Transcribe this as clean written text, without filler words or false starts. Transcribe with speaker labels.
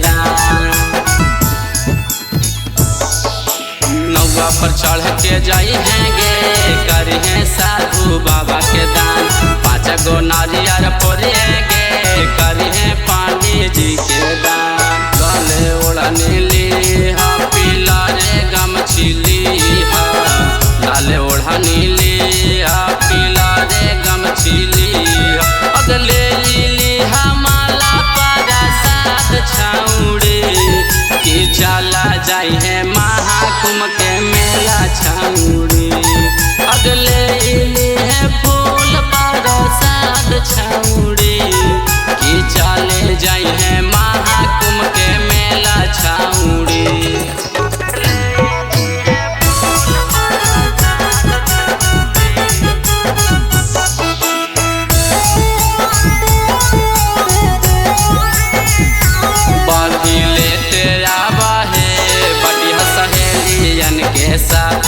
Speaker 1: दान। नौवा पर चढ़ के जाई हैं गे करी हैं साधु बाबा के दान। 5 गो नारियर फोड़ेंगे करी हैं पानी जी के दान। गले ओढ़नी ली हा पीला रे गमछी ली हा, लाले ओढ़नी ली हा पीला रे गमछी ली हा। अगले ली हा माला पारा साथ छाउड़े कि चला जाई है महाकुंभ के मेला छाउड़ी। अगले ली है फूल पारा साथ छाउड़ी कि चले जाई है महाकुंभ के मेला छाउड़ी। के साथ